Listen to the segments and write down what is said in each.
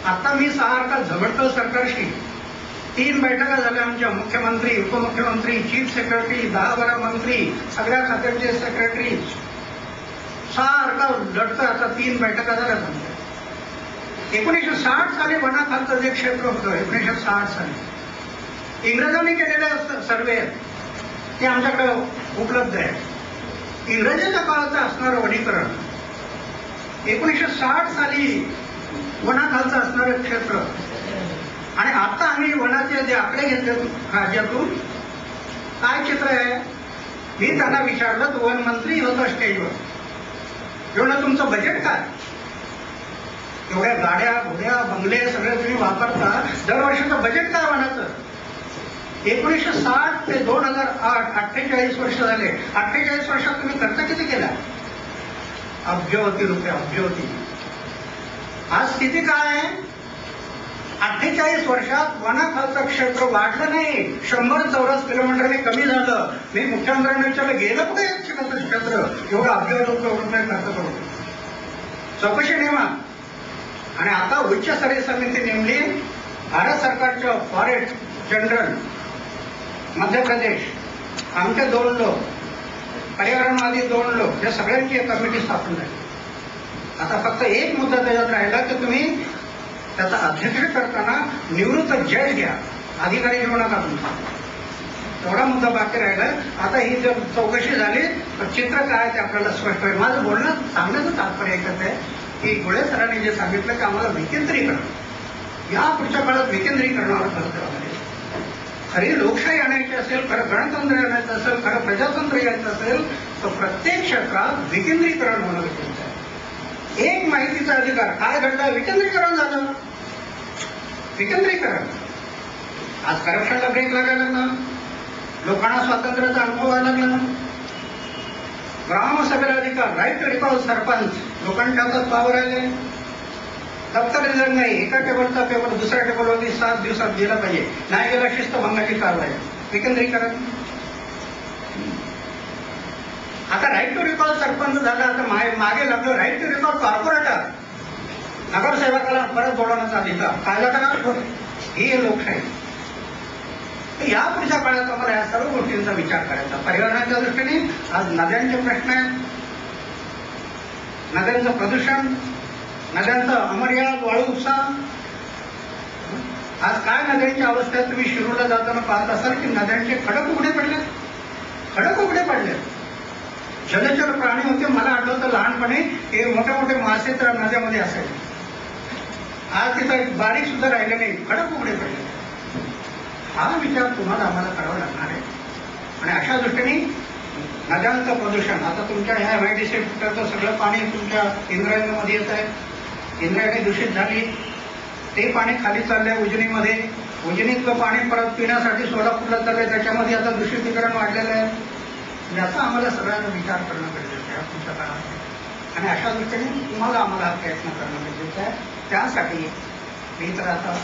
आता मी 6 अर्का झगडतो सरकारशी. 3 बैठका झाल्या आमच्या, मुख्यमंत्री, उपमुख्यमंत्री, चीफ सेक्रेटरी, 10-12 मंत्री, सगळ्या खात्यांचे सेक्रेटरी. 6 अर्का लढतोय. आता 3 बैठका झाल्यात आमच्या. 1960 साली वनाखालचं जे क्षेत्र होतं, 1960 साली इंग्रजांनी केलेले सर्वे ते आमच्याकडे उपलब्ध आहे. इंग्रजांच्या काळाचं असणारं वनीकरण 1960 साली वनाखालचं असणारं क्षेत्र आणि आता आम्ही वनाचे जे आकडे घेतले राज्यातून काय चित्र आहे. मी त्यांना विचारलं, तो वन मंत्री होता स्टेजवर, एवढं तुमचं बजेट काय? एवढ्या गाड्या घोड्या बंगले सगळे तुम्ही वापरता, दरवर्षीचं बजेट काय वनाचं? 1960 ते 2008 48 वर्ष झाले. 48 वर्षात तुम्ही खर्च किती केला? अब्जवती रुपये, अब्जवती. आज स्थिती काय आहे? 48 वर्षात वनाखालचं क्षेत्र वाढलं नाही, 100 चौरस किलोमीटरने कमी झालं. मी मुख्यमंत्र्यांना विचारलं, गेलं कुठे क्षेत्र? एवढं अब्जवती रुपये खर्च करू. चौकशी नेमा. आणि आता उच्चस्तरीय समिती नेमली. भारत सरकारच्या फॉरेस्ट जनरल मध्य प्रदेश, आमचे 2 लोक, पर्यावरणवादी 2 लोक, या सगळ्यांची एक कमिटी स्थापन झाली. आता फक्त एक मुद्दा त्याच्यात राहिला की तुम्ही त्याचा अध्यक्ष करताना निवृत्त जज घ्या, अधिकारी घेऊ नका तुमचा. एवढा मुद्दा बाकी राहिला. आता ही जर चौकशी झाली तर चित्र काय ते आपल्याला स्पष्ट होईल. माझं बोलणं सांगण्याचं तात्पर्य एकच आहे की गुळे सरांनी जे सांगितलं की आम्हाला विकेंद्रीकरण, या पुढच्या काळात विकेंद्रीकरणावर भर द्यावा लागेल. खरी लोकशाही आणायची असेल, खरं गणतंत्र आणायचं असेल, खरं प्रजातंत्र यायचं असेल तर प्रत्येक क्षेत्रात विकेंद्रीकरण होणं गरजेचं आहे. एक माहितीचा अधिकार काय घडला? विकेंद्रीकरण झालं. विकेंद्रीकरण. आज करप्शनला ब्रेक लागायला लागला, लोकांना स्वातंत्र्याचा अनुभव व्हायला लागला. ग्रामसभेला अधिकार, राईट टू रिकॉल सरपंच, लोकांच्या हातात पावर आले. दप्तर दिलं नाही, एका टेबलचा पेपर दुसऱ्या टेबलवरती 7 दिवसात दिला पाहिजे, नाही गेला शिस्तभंगाची कारवाई. विकेंद्रीकरण. आता राईट टू रिकॉल सरपंच झाला. आता मागे लागलो राईट टू रिकॉल कॉर्पोरेटर, नगरसेवकाला परत बोलवण्याचा अधिकार. काय झाला? ही लोकशाही. या पुढच्या काळात आम्हाला या सर्व गोष्टींचा विचार करायचा. पर्यावरणाच्या दृष्टीने आज नद्यांचे प्रश्न आहेत, नद्यांचं प्रदूषण, नद्यांचा अमर्याद वाळू उपसा. आज काय नद्यांच्या अवस्थेत तुम्ही शिरूरला जाताना पाहत असाल की नद्यांचे खडक उघडे पडले, खडक उघडे पडले. जलचर प्राणी होते. मला आठवतं लहानपणी हे मोठे मोठे मासे तर नद्यामध्ये असायचे. आज तिथं बारीक सुद्धा राहिले नाही, खडक उघडे पडले. हा विचार तुम्हाला आम्हाला करावा लागणार आहे. आणि अशा दृष्टीने नद्यांचं प्रदूषण, आता तुमच्या ह्या MIDC फिल्टरचं सगळं पाणी तुमच्या इंद्रायणीमध्ये येत आहे. इंद्रायणी दूषित झाली, ते पाणी खाली चाललंय उजनीमध्ये. उजनीतलं पाणी परत पिण्यासाठी सोलापूरला चाललंय, त्याच्यामध्ये आता दूषितीकरण वाढलेलं आहे. याचा आम्हाला सगळ्यांना विचार करणं गरजेचं आहे तुमच्या काळात. आणि अशा दृष्टीने तुम्हाला आम्हाला प्रयत्न करणं गरजेचं आहे. त्यासाठी मी तर आता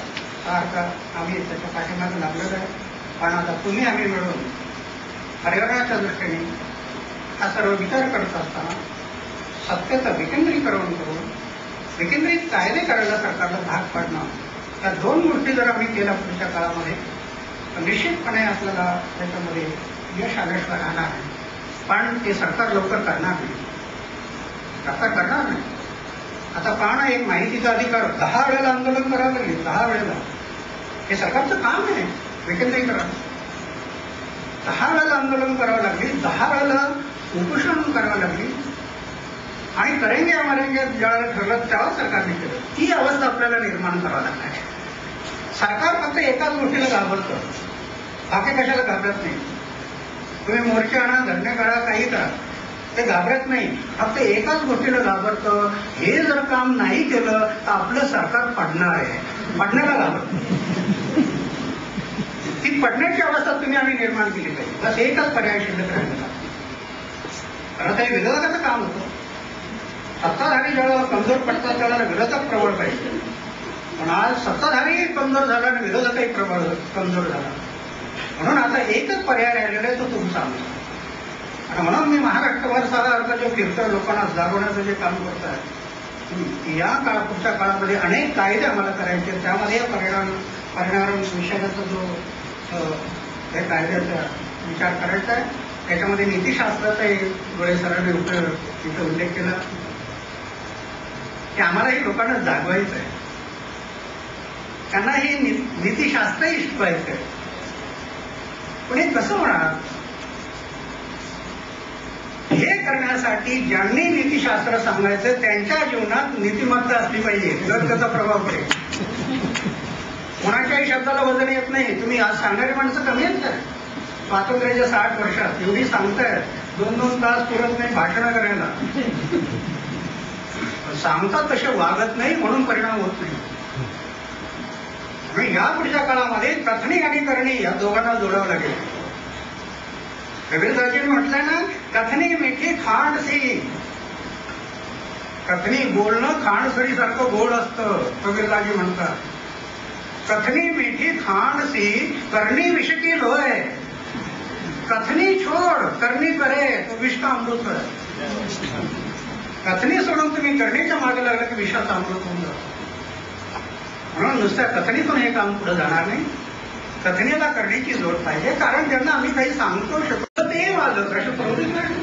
सारखं आम्ही त्याच्या पाठीमागे लागलेलं आहे. पण आता तुम्ही आम्ही मिळून पर्यावरणाच्या दृष्टीने हा सर्व विचार करत असताना सत्तेचं विकेंद्रीकरण करून विकेंद्रित कायदे करायला सरकारला भाग पाडणं, या 2 गोष्टी जर आम्ही केल्या पुढच्या काळामध्ये तर निश्चितपणे आपल्याला त्याच्यामध्ये यश आल्याशिवाय राहणार नाही. पण ते सरकार लवकर करणार नाही, सरकार करणार नाही. आता पाहणं, एक माहितीचा अधिकार 10 वेळेला आंदोलन करावं लागेल, 10 वेळेला. हे सरकारचं काम आहे विकेंद्रीकरण. 10 वेळेला आंदोलन करावं लागली, 10 वेळेला उपोषण करावं लागली. आणि करेंगे मरेंगे ज्यावेळेला ठरलं तेव्हा सरकारने केलं. ही अवस्था आपल्याला निर्माण करावं लागणार आहे. सरकार फक्त एकाच गोष्टीला घाबरतं, बाकी कशाला घाबरत नाही. तुम्ही मोर्चे आणा, धरणे करा, काही करा, ते घाबरत नाही. फक्त एकाच गोष्टीला घाबरतं, हे जर काम नाही केलं तर आपलं सरकार पडणार आहे. पडण्याला घाबरतं. ती पडण्याची अवस्था तुम्ही आम्ही निर्माण केली पाहिजे. बस एकच पर्याय शिल्लक राहिलेला. खरं तर विरोधकाचं काम होतं. सत्ताधारी ज्यावेळेला कमजोर पडतात त्यावेळेला विरोधक प्रबळ पाहिजे. पण आज सत्ताधारी कमजोर झाला आणि विरोधकही प्रबळ कमजोर झाला. म्हणून आता एकच पर्याय राहिलेला आहे, तो तुमचा आमचा. आणि म्हणून मी महाराष्ट्रभर सारा अर्थ जे फिरतोय लोकांना जागवण्याचं जे काम करतोय या पुढच्या काळामध्ये अनेक कायदे आम्हाला करायचे, त्यामध्ये पर्यावरण विषयाचा जो हे कायद्याचा विचार करायचा आहे, त्याच्यामध्ये नीतिशास्त्राचा डोळे सरांनी इथं उल्लेख केला की आम्हाला ही लोकांना जागवायचं आहे, त्यांना हे नीतिशास्त्रही शिकवायचं आहे. पण हे कसं होणार? हे करण्यासाठी ज्यांनी नीतिशास्त्र सांगायचं त्यांच्या जीवनात नीतिमत्ता असली पाहिजे, जर त्याचा प्रभाव पडेल. कोणाच्याही शब्दाला वजन येत नाही. तुम्ही आज सांगणारी माणसं कमी आहेत का? स्वातंत्र्याच्या 60 वर्षात एवढी सांगतायत, 2-2 तास पुरत नाही भाषण करायला. सांगतात तसे वागत नाही, म्हणून परिणाम होत नाही. आणि या पुढच्या काळामध्ये कथनी आणि करणी या दोघांना जोडावं लागेल. कबीरदासजींनी म्हटलंय ना, कथनी मिठी खांड सी. कथनी बोलणं खांडसरी सारखं गोड असतं, कबीरदासजी म्हणतात. कथनी मिठी खांड सी, करणी विष की लोय. कथनी छोड, करणी करे तो विष का अमृत है. कथनी सोडून तुम्ही करणीच्या मागे लागला की विषाचा अमृत होऊन जातो. म्हणून नुसत्या कथनीतून हे काम पुढे जाणार नाही. कथनेला करण्याची जोड पाहिजे, कारण ज्यांना आम्ही काही सांगतो शकतो ते वाजत अशी प्रवृत्ती नाही.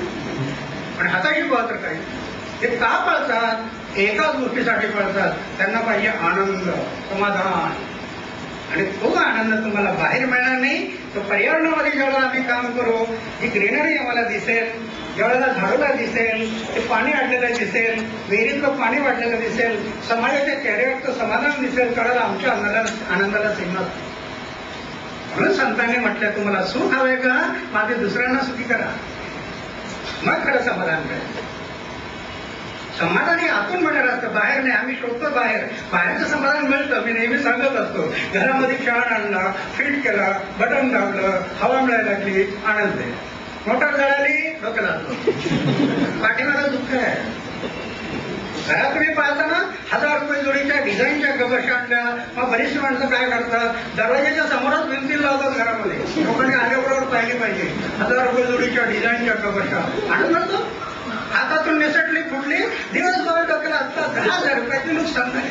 पण हाताशी तर काय ते का पळतात? एकाच गोष्टीसाठी पळतात. त्यांना पाहिजे आनंद, समाधान. आणि तो आनंद तुम्हाला बाहेर मिळणार नाही. तो पर्यावरणामध्ये ज्यावेळेला आम्ही काम करू, ही ग्रीनरी आम्हाला दिसेल, ज्यावेळेला झाडूला दिसेल, ते पाणी अडलेलं दिसेल, विहिरीतलं पाणी वाढलेलं दिसेल, समाजाच्या चेहऱ्यावरचं समाधान दिसेल, त्यावेळेला आमच्या आनंदाला सीमा. म्हणून संतांनी म्हटलं, तुम्हाला सुख हवंय का? माझे दुसऱ्यांना सुखी करा, मग खरं समाधान करा. समाधान हे आतून मिळणार असतं, बाहेर नाही. आम्ही शोधतो बाहेरचं समाधान मिळतं. मी नेहमी सांगत असतो, घरामध्ये फॅन आणला, फिट केला, बटन दाबलं, हवा मिळायला लागली, आनंद आहे. मोटर जळाली, डोकं लागतो, पाठीमागं दुःख आहे. घरात तुम्ही पाहता ना, 1000 रुपये जोडीच्या डिझाईनच्या गबशा आणल्या. मग बरीचशी माणसं काय करतात, दरवाजाच्या समोरच भिंतीला लावतात घरामध्ये. लोकांनी आल्याबरोबर पाहिली पाहिजे 1000 रुपये जोडीच्या डिझाईनच्या गबशा आणून जातो. हातातून निसटली, फुटली, दिवसभर डोक्याला असतात. 10,000 रुपयाची नुकसान नाही.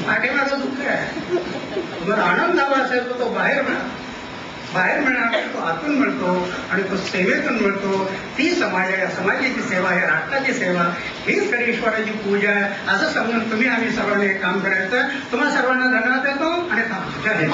पाठीमागं दुःख आहे. जर आनंद हवा असेल तर तो बाहेर मिळणार, तो आतून मिळतो आणि तो सेवेतून मिळतो. ती समाजाची सेवा आहे, राष्ट्राची सेवा, हीच खरी ईश्वराची पूजा आहे. असं समजून तुम्ही आम्ही सर्वांनी काम करायचं. तुम्हाला सर्वांना धन्यवाद देतो आणि थांबतो. जय हिंद.